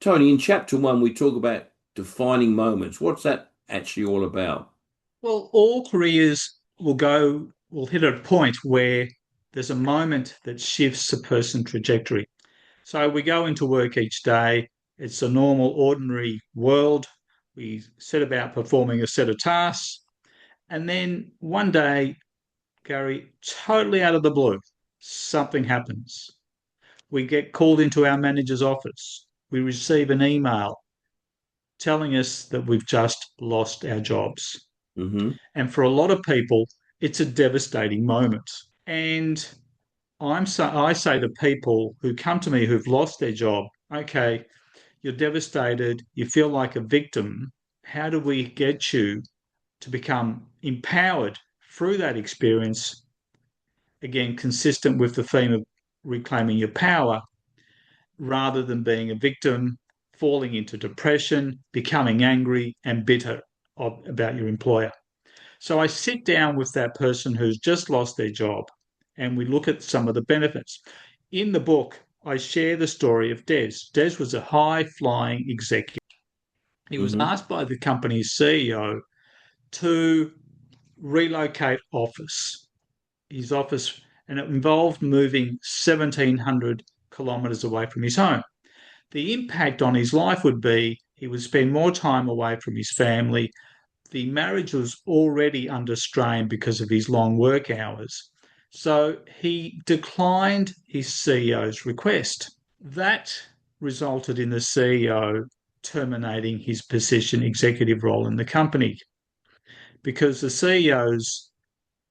Tony, in chapter one, we talk about defining moments. What's that actually all about? Well, all careers will hit a point where there's a moment that shifts a person's trajectory. So we go into work each day. It's a normal, ordinary world. We set about performing a set of tasks. And then one day, Gary, totally out of the blue, something happens. We get called into our manager's office. We receive an email telling us that we've just lost our jobs. Hmm. And for a lot of people, it's a devastating moment. And I say to people who come to me who've lost their job, okay, you're devastated, you feel like a victim. How do we get you to become empowered through that experience? Again, consistent with the theme of reclaiming your power, rather than being a victim, falling into depression, becoming angry and bitter about your employer. So I sit down with that person who's just lost their job and we look at some of the benefits. In the book, I share the story of Des. Des was a high flying executive. He was Hmm. asked by the company's CEO to relocate his office, and it involved moving 1,700 kilometres away from his home. The impact on his life would be he would spend more time away from his family. The marriage was already under strain because of his long work hours. So he declined his CEO's request. That resulted in the CEO terminating his position, executive role in the company, because the CEO's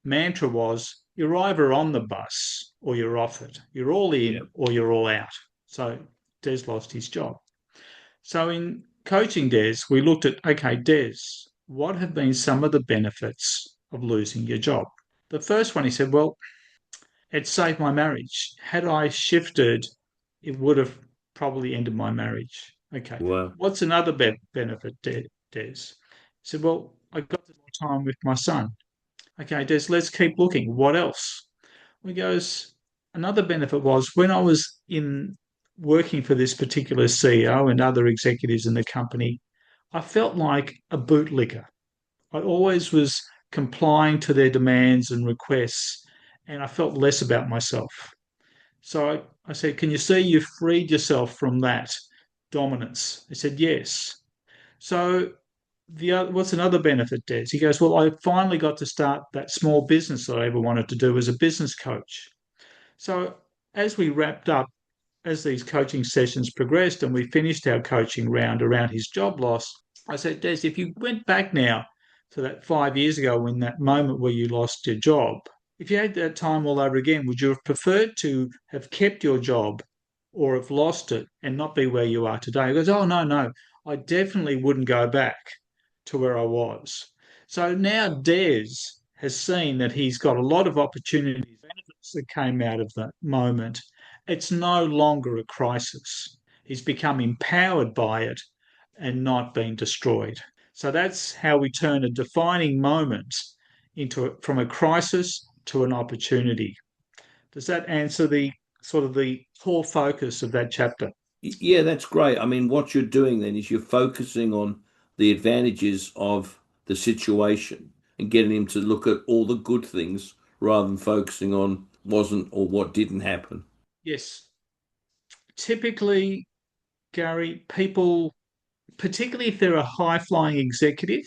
mantra was you're either on the bus or you're off it. You're all Yeah. in or you're all out. So Des lost his job. So in coaching Des, we looked at, okay, Des, what have been some of the benefits of losing your job? The first one, he said, well, it saved my marriage. Had I shifted, it would have probably ended my marriage. Okay. Wow. What's another benefit, Des? He said, well, I got more time with my son. Okay, Des, let's keep looking. What else? He goes, another benefit was when I was in working for this particular CEO and other executives in the company, I felt like a bootlicker. I always was complying to their demands and requests, and I felt less about myself. So I said, can you see you've freed yourself from that dominance? He said, yes. So what's another benefit, Des? He goes, well, I finally got to start that small business that I ever wanted to do as a business coach. So as we wrapped up, as these coaching sessions progressed and we finished our coaching round around his job loss, I said, Des, if you went back now to that 5 years ago when that moment where you lost your job, if you had that time all over again, would you have preferred to have kept your job or have lost it and not be where you are today? He goes, oh, no, no, I definitely wouldn't go back to where I was. So now Des has seen that he's got a lot of opportunities, benefits that came out of that moment. It's no longer a crisis. He's become empowered by it and not been destroyed. So that's how we turn a defining moment from a crisis to an opportunity. Does that answer the sort of the core focus of that chapter? Yeah, that's great. I mean, what you're doing then is you're focusing on the advantages of the situation and getting him to look at all the good things rather than focusing on wasn't or what didn't happen. Yes. Typically, Gary, people, particularly if they're a high flying executive,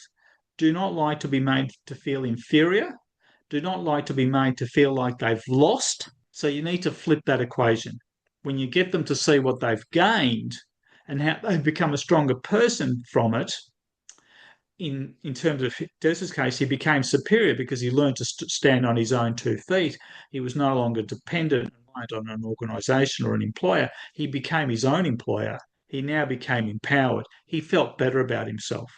do not like to be made to feel inferior, do not like to be made to feel like they've lost. So you need to flip that equation. When you get them to see what they've gained and how they've become a stronger person from it, in terms of Des's case, he became superior because he learned to stand on his own 2 feet. He was no longer dependent on an organisation or an employer. He became his own employer. He now became empowered. He felt better about himself.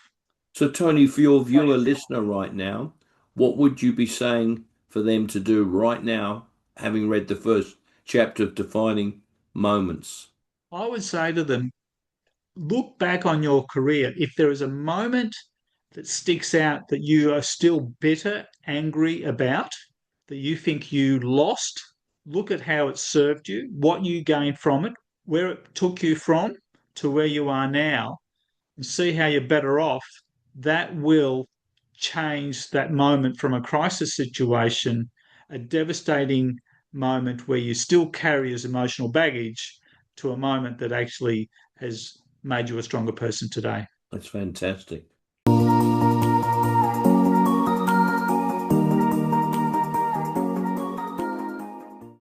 So, Tony, for your viewer listener right now, what would you be saying for them to do right now, having read the first chapter of Defining Moments? I would say to them, look back on your career. If there is a moment that sticks out that you are still bitter, angry about, that you think you lost, look at how it served you, what you gained from it, where it took you from, to where you are now and see how you're better off, that will change that moment from a crisis situation, a devastating moment where you still carry as emotional baggage, to a moment that actually has made you a stronger person today. That's fantastic.